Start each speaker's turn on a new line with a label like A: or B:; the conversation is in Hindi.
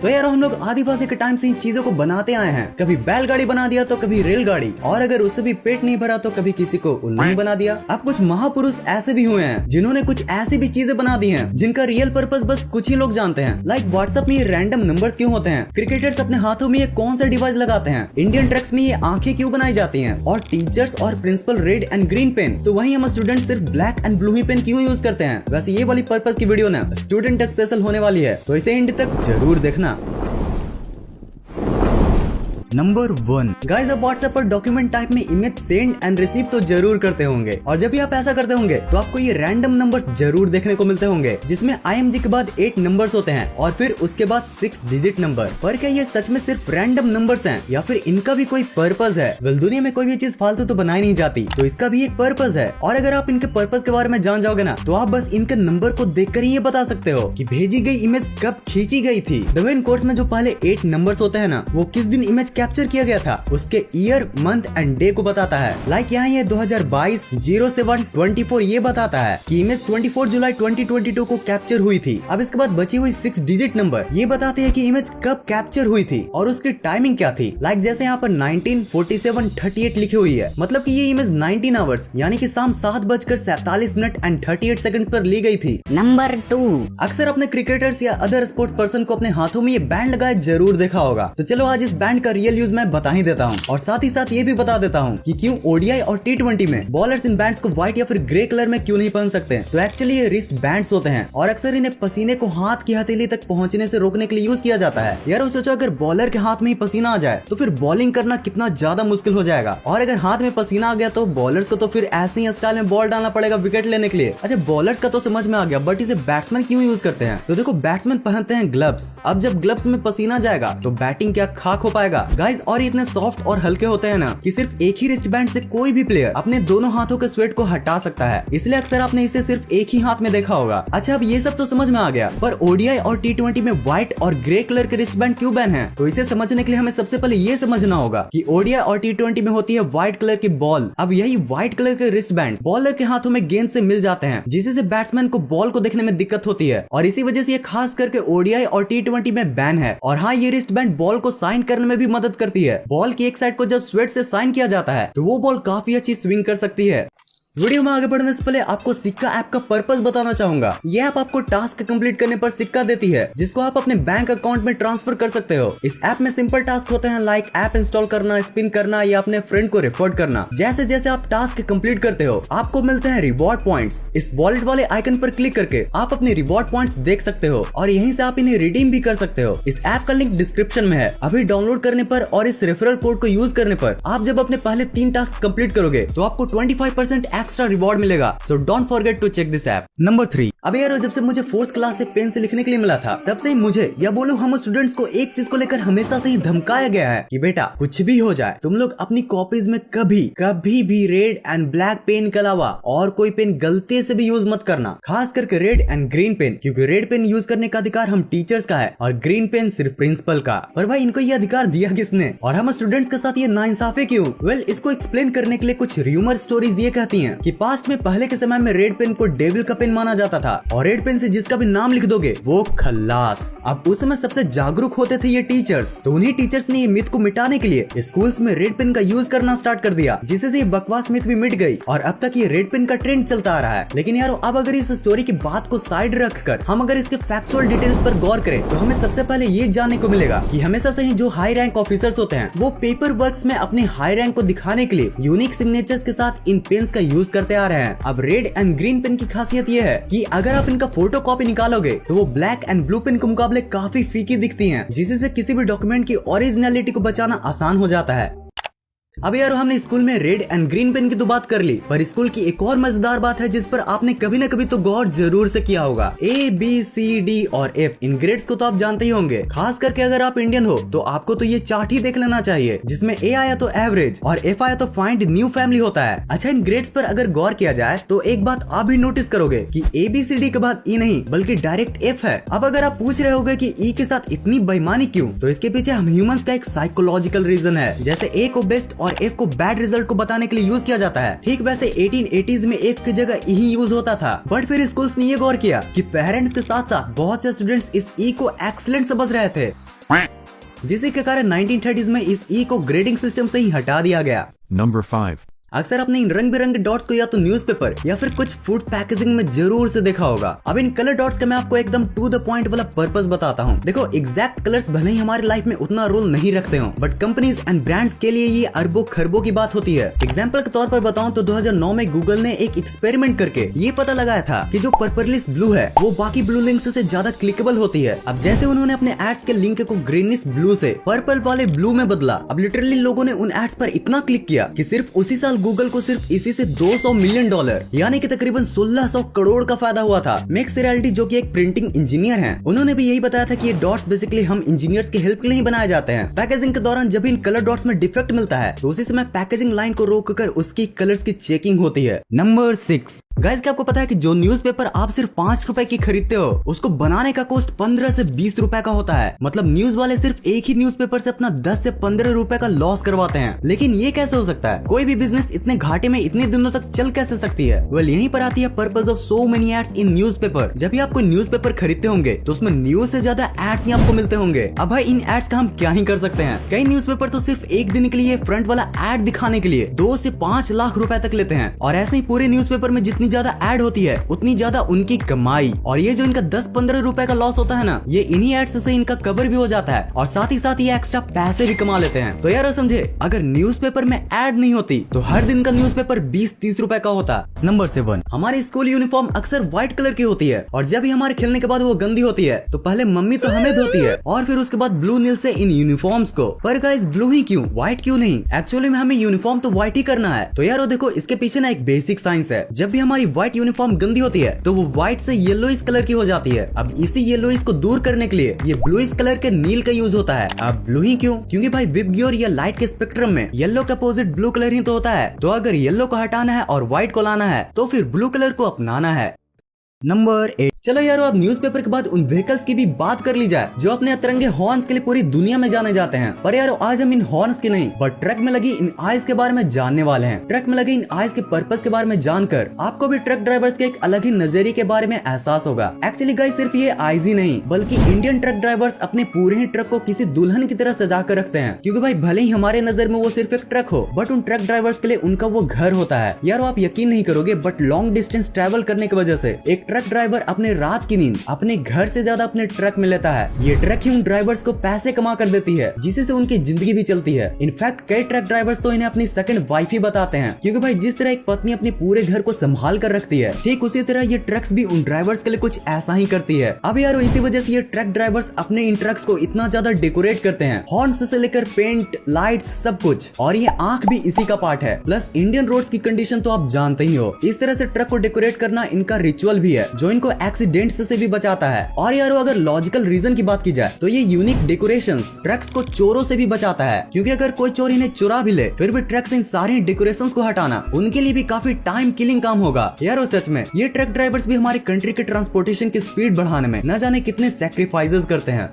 A: तो यार हम लोग आदिवासी के टाइम से ही चीजों को बनाते आए हैं। कभी बैलगाड़ी बना दिया तो कभी रेलगाड़ी, और अगर उससे भी पेट नहीं भरा तो कभी किसी को उल्लू बना दिया। अब कुछ महापुरुष ऐसे भी हुए हैं जिन्होंने कुछ ऐसी भी चीजें बना दी हैं जिनका रियल पर्पस बस कुछ ही लोग जानते हैं। लाइक व्हाट्सएप में ये रैंडम नंबर्स क्यों होते हैं, क्रिकेटर्स अपने हाथों में ये कौन सा डिवाइस लगाते हैं, इंडियन ट्रक्स में ये आंखें क्यों बनाई जाती हैं, और टीचर्स और principal red and green pen तो वहीं हम स्टूडेंट सिर्फ ब्लैक एंड ब्लू ही पेन क्यों यूज करते हैं। वैसे ये वाली पर्पस की वीडियो ना स्टूडेंट स्पेशल होने वाली है, तो इसे एंड तक जरूर देखना। नंबर 1 गाइस, आप व्हाट्सएप पर डॉक्यूमेंट टाइप में इमेज सेंड एंड रिसीव तो जरूर करते होंगे, और जब भी आप ऐसा करते होंगे तो आपको ये रैंडम नंबर्स जरूर देखने को मिलते होंगे जिसमें IMG के बाद 8 नंबर्स होते हैं और फिर उसके बाद 6 डिजिट नंबर। पर क्या ये सच में सिर्फ रैंडम नंबर्स हैं या फिर इनका भी कोई पर्पस है? वेल, दुनिया में कोई भी चीज फालतू तो बनाई नहीं जाती, तो इसका भी एक पर्पस है, और अगर आप इनके पर्पस के बारे में जान जाओगे ना तो आप बस इनके नंबर को देखकर ही ये बता सकते हो कि भेजी गई इमेज कब खींची गई थी। इन कोर्स में जो पहले 8 नंबर्स होते हैं ना, वो किस दिन इमेज कैप्चर किया गया था उसके ईयर, मंथ एंड डे को बताता है। लाइक यहाँ ये 2022 07-24 ये बताता है कि इमेज 24 जुलाई 2022 को कैप्चर हुई थी। अब इसके बाद बची हुई 6 डिजिट नंबर ये बताते हैं कि इमेज कब कैप्चर हुई थी और उसकी टाइमिंग क्या थी। लाइक जैसे यहाँ पर 19:47:38 लिखी हुई है, मतलब कि ये इमेज 19 आवर्स यानी कि शाम 7:47 एंड 38 सेकंड पर ली गई थी।
B: नंबर 2
A: अक्सर अपने क्रिकेटर्स या अदर स्पोर्ट्स पर्सन को अपने हाथों में ये बैंड लगाए जरूर देखा होगा। तो चलो आज इस बैंड का रियल यूज मैं बता ही देता हूँ, और साथ ही साथ ये भी बता देता हूँ कि क्यों ODI और T20 में बॉलर्स इन बैंड्स को व्हाइट या फिर ग्रे कलर में क्यों नहीं पहन सकते। तो एक्चुअली ये रिस्ट बैंड्स होते हैं और अक्सर इन्हें पसीने को हाथ की हथेली तक पहुंचने से रोकने के लिए यूज किया जाता है। यार वो सोचो, अगर बॉलर के हाथ में ही पसीना आ जाए तो फिर बॉलिंग करना कितना ज्यादा मुश्किल हो जाएगा, और अगर हाथ में पसीना आ गया तो बॉलर्स को तो फिर ऐसे ही स्टाइल में बॉल डालना पड़ेगा विकेट लेने के लिए। अच्छा, बॉलर्स का तो समझ में आ गया, बट इसे बैट्समैन क्यों यूज करते हैं? तो देखो, बैट्समैन पहनते हैं ग्लव्स। अब जब ग्लव्स में पसीना जाएगा तो बैटिंग क्या खाक हो पाएगा गाइस, और इतने सॉफ्ट और हल्के होते हैं ना कि सिर्फ एक ही रिस्ट बैंड से कोई भी प्लेयर अपने दोनों हाथों के स्वेट को हटा सकता है, इसलिए अक्सर आपने इसे सिर्फ एक ही हाथ में देखा होगा। अच्छा, अब ये सब तो समझ में आ गया, पर ODI और T20 में व्हाइट और ग्रे कलर के रिस्ट बैंड क्यों बैन है? तो इसे समझने के लिए हमें सबसे पहले ये समझना होगा कि ODI और T20 में होती है व्हाइट कलर की बॉल। अब यही व्हाइट कलर के रिस्ट बैंड बॉलर के हाथों में गेंद से मिल जाते हैं, जिससे बैट्समैन को बॉल को देखने में दिक्कत होती है, और इसी वजह से ये खास करके ODI और T20 में बैन है। और हाँ, ये रिस्ट बैंड बॉल को साइन करने में भी मदद करती है। बॉल की एक साइड को जब स्वेट से साइन किया जाता है तो वो बॉल काफी अच्छी स्विंग कर सकती है। वीडियो में आगे बढ़ने से पहले आपको सिक्का ऐप का पर्पस बताना चाहूंगा। ये ऐप आपको टास्क कंप्लीट करने पर सिक्का देती है, जिसको आप अपने बैंक अकाउंट में ट्रांसफर कर सकते हो। इस ऐप में सिंपल टास्क होते हैं, लाइक ऐप इंस्टॉल करना, स्पिन करना या अपने फ्रेंड को रेफर करना। जैसे जैसे आप टास्क कंप्लीट करते हो आपको मिलते हैं रिवॉर्ड पॉइंट्स। इस वॉलेट वाले आइकन पर क्लिक करके आप अपने रिवॉर्ड पॉइंट्स देख सकते हो, और यहीं से आप इन्हें रिडीम भी कर सकते हो। इस ऐप का लिंक डिस्क्रिप्शन में है। अभी डाउनलोड करने पर और इस रेफरल कोड को यूज करने पर आप जब अपने पहले 3 टास्क कंप्लीट करोगे तो आपको 25% एक्स्ट्रा रिवॉर्ड मिलेगा। So don't forget to check this app. Number 3, अबे यार जब से मुझे 4th क्लास से पेन से लिखने के लिए मिला था तब से ही मुझे या बोलूं हम स्टूडेंट्स को एक चीज को लेकर हमेशा से ही धमकाया गया है कि बेटा कुछ भी हो जाए तुम लोग अपनी कॉपीज में कभी भी रेड एंड ब्लैक पेन के अलावा और कोई पेन गलती से भी यूज मत करना, खास करके रेड एंड ग्रीन पेन, क्योंकि रेड पेन यूज करने का अधिकार हम टीचर्स का है और ग्रीन पेन सिर्फ प्रिंसिपल का। पर भाई इनको ये अधिकार दिया किसने और हम स्टूडेंट्स के साथ ये नाइंसाफी क्यों? वेल, इसको एक्सप्लेन करने के लिए कुछ र्यूमर स्टोरीज ये कहती हैं कि पास्ट में पहले के समय में रेड पेन को डेविल का पेन माना जाता था, और रेड पेन से जिसका भी नाम लिख दोगे वो खल्लास। अब उस समय सबसे जागरूक होते थे ये टीचर्स, तो उन्हीं टीचर्स ने ये मिथ को मिटाने के लिए स्कूल्स में रेड पेन का यूज करना स्टार्ट कर दिया, जिससे ये बकवास मिथ भी मिट गई और अब तक ये रेड पेन का ट्रेंड चलता आ रहा है। लेकिन यारो, अब अगर इस स्टोरी की बात को साइड रखकर हम अगर इसके फैक्चुअल डिटेल्स पर गौर करें तो हमें सबसे पहले ये जानने को मिलेगा कि हमेशा से ही जो हाई रैंक ऑफिसर्स होते हैं वो पेपर वर्क्स में अपने हाई रैंक को दिखाने के लिए यूनिक सिग्नेचर्स के साथ इन पेन्स का यूज करते आ रहे हैं। अब रेड एंड ग्रीन पेन की खासियत ये है कि अगर आप इनका फोटो कॉपी निकालोगे तो वो ब्लैक एंड ब्लू पेन के मुकाबले काफी फीकी दिखती हैं, जिससे किसी भी डॉक्यूमेंट की ओरिजिनलिटी को बचाना आसान हो जाता है। अब यार हमने स्कूल में रेड एंड ग्रीन पेन की तो बात कर ली, पर स्कूल की एक और मजेदार बात है जिस पर आपने कभी न कभी तो गौर जरूर से किया होगा। A, B, C, D और F इन ग्रेड्स को तो आप जानते ही होंगे। खास करके अगर आप इंडियन हो तो आपको तो ये चार्ट ही देख लेना चाहिए, जिसमें A आया तो एवरेज और F आया तो फाइंड न्यू फैमिली होता है। अच्छा, इन ग्रेड्स पर अगर गौर किया जाए तो एक बात आप भी नोटिस करोगे कि ABCD के बाद E नहीं बल्कि डायरेक्ट F है। अब अगर आप पूछ रहे होगे कि E के साथ इतनी बेईमानी क्यों, तो इसके पीछे हम ह्यूमंस का एक साइकोलॉजिकल रीजन है। जैसे A को बेस्ट और F को बैड रिजल्ट को बताने के लिए यूज किया जाता है, ठीक वैसे 1880s में F की जगह E ही यूज होता था। बट फिर स्कूल्स ने ये गौर किया कि पेरेंट्स के साथ साथ बहुत से स्टूडेंट्स इस E को एक्सीलेंट समझ रहे थे। जिसी के कारण 1930s में इस ई को ग्रेडिंग सिस्टम से ही हटा दिया गया।
B: Number 5.
A: अक्सर आपने इन रंग बिरंगे डॉट्स को या तो न्यूज़पेपर या फिर कुछ फूड पैकेजिंग में जरूर से देखा होगा। अब इन कलर डॉट्स का मैं आपको एकदम टू द पॉइंट वाला पर्पस बताता हूँ। देखो, एग्जैक्ट कलर्स भले ही हमारी लाइफ में उतना रोल नहीं रखते हो, बट कंपनीज एंड ब्रांड्स के लिए ये अरबों खरबों की बात होती है। एग्जाम्पल के तौर पर बताऊं तो 2009 में गूगल ने एक एक्सपेरिमेंट करके ये पता लगाया था कि जो पर्पलिश ब्लू है वो बाकी ब्लू लिंक से ज्यादा क्लिकेबल होती है। अब जैसे उन्होंने अपने एड्स के लिंक को ग्रीनिश ब्लू से पर्पल वाले ब्लू में बदला, अब लिटरली लोगों ने उन एड्स पर इतना क्लिक किया कि सिर्फ उसी साल गूगल को सिर्फ इसी से $200 मिलियन यानी कि तकरीबन 1600 करोड़ का फायदा हुआ था। मैक्स रेयलिटी जो कि एक प्रिंटिंग इंजीनियर हैं, उन्होंने भी यही बताया था कि ये डॉट्स बेसिकली हम इंजीनियर्स के हेल्प के लिए ही बनाए जाते हैं। पैकेजिंग के दौरान जब इन कलर डॉट्स में डिफेक्ट मिलता है तो उसी समय पैकेजिंग लाइन को रोककर उसकी कलर्स की चेकिंग होती है। नंबर 6, गाइस क्या आपको पता है कि जो न्यूज़पेपर आप सिर्फ 5 रुपए की खरीदते हो उसको बनाने का कॉस्ट 15 से 20 रुपए का होता है। मतलब न्यूज वाले सिर्फ एक ही न्यूज़पेपर से अपना 10 से 15 रुपए का लॉस करवाते हैं। लेकिन ये कैसे हो सकता है? कोई भी बिजनेस इतने घाटे में इतने दिनों तक चल कैसे सकती है? वेल, यहीं पर आती है purpose of so many ads in newspaper. जब भी आप कोई न्यूज़पेपर खरीदते होंगे तो उसमें न्यूज से ज्यादा एड्स ही आपको मिलते होंगे। अब भाई इन एड्स का हम क्या ही कर सकते हैं? कई न्यूज़पेपर तो सिर्फ एक दिन के लिए फ्रंट वाला एड दिखाने के लिए 2 से 5 लाख रुपए तक लेते हैं। और ऐसे ही पूरे न्यूज़पेपर में जितनी ज्यादा एड होती है उतनी ज्यादा उनकी कमाई। और ये जो इनका 10-15 रुपए का लॉस होता है ना, ये इन्हीं एड्स से इनका कवर भी हो जाता है और साथ ही साथ ये एक्स्ट्रा पैसे भी कमा लेते हैं। तो यार समझे, अगर न्यूज़पेपर में एड नहीं होती तो हर दिन का न्यूज़पेपर 20-30 रुपए का होता। नंबर 7, हमारी स्कूल यूनिफॉर्म अक्सर व्हाइट कलर की होती है और जब भी हमारे खेलने के बाद वो गंदी होती है तो पहले मम्मी तो हमें धोती है और फिर उसके बाद ब्लू नील से इन यूनिफॉर्म्स को। पर गाइस, ब्लू ही क्यों, व्हाइट क्यों नहीं? एक्चुअली में हमें यूनिफॉर्म तो व्हाइट ही करना है। तो यार देखो, इसके पीछे ना एक बेसिक साइंस है। जब भी हमारी व्हाइट यूनिफॉर्म गंदी होती है तो वो व्हाइट से येलोइश कलर की हो जाती है। अब इसी येलोइश को दूर करने के लिए ये ब्लूइश कलर के नील का यूज होता है। अब ब्लू ही क्यों? क्योंकि भाई विबग्योर या लाइट के स्पेक्ट्रम में येलो के अपोजिट ब्लू कलर ही तो होता है। तो अगर येलो को हटाना है और व्हाइट को लाना है तो फिर ब्लू कलर को अपनाना है। नंबर 8, चलो यारो अब न्यूज़पेपर के बाद उन व्हीकल्स की भी बात कर ली जाए जो अपने अतरंगे हॉर्न्स के लिए पूरी दुनिया में जाने जाते हैं। पर यारो आज हम इन हॉर्न्स की नहीं बट ट्रक में लगी इन आइज के बारे में जानने वाले हैं। ट्रक में लगी इन आइज के पर्पस के बारे में जानकर आपको भी ट्रक ड्राइवर्स के एक अलग ही नजरिए के बारे में एहसास होगा। एक्चुअली गाइस, सिर्फ ये आइज ही नहीं बल्कि इंडियन ट्रक ड्राइवर्स अपने पूरे ही ट्रक को किसी दुल्हन की तरह सजा कर रखते हैं। क्योंकि भाई भले ही हमारे नजर में वो सिर्फ एक ट्रक हो बट उन ट्रक ड्राइवर्स के लिए उनका वो घर होता है। यारो आप यकीन नहीं करोगे बट लॉन्ग डिस्टेंस ट्रेवल करने की वजह से एक ट्रक ड्राइवर अपने रात की नींद अपने घर से ज्यादा अपने ट्रक में लेता है। ये ट्रक ही उन ड्राइवर्स को पैसे कमा कर देती है जिससे उनकी जिंदगी भी चलती है। इनफैक्ट कई ट्रक ड्राइवर्स तो इन्हें अपनी सेकंड वाइफ ही बताते हैं। क्योंकि भाई जिस तरह एक पत्नी अपने पूरे घर को संभाल कर रखती है, ठीक उसी तरह ये ट्रक्स भी उन ड्राइवर्स के लिए कुछ ऐसा ही करती है। अब यारो इसी वजह से ये ट्रक ड्राइवर्स अपने इन ट्रक्स को इतना ज्यादा डेकोरेट करते हैं, हॉर्न्स से लेकर पेंट, लाइट्स, सब कुछ। और ये आंख भी इसी का पार्ट है। प्लस इंडियन रोड्स की कंडीशन तो आप जानते ही हो। इस तरह से ट्रक को डेकोरेट करना इनका रिचुअल भी है जो इनको एक्सीडेंट से भी बचाता है। और यारो अगर लॉजिकल रीजन की बात की जाए तो ये यूनिक डेकोरेशंस ट्रक्स को चोरों से भी बचाता है। क्योंकि अगर कोई चोर इन्हें चुरा भी ले फिर भी ट्रक से इन सारे डेकोरेशंस को हटाना उनके लिए भी काफी टाइम किलिंग काम होगा। यारो सच में ये ट्रक ड्राइवर्स भी हमारे कंट्री के ट्रांसपोर्टेशन की स्पीड बढ़ाने में न जाने कितने सैक्रिफाइसेस करते हैं।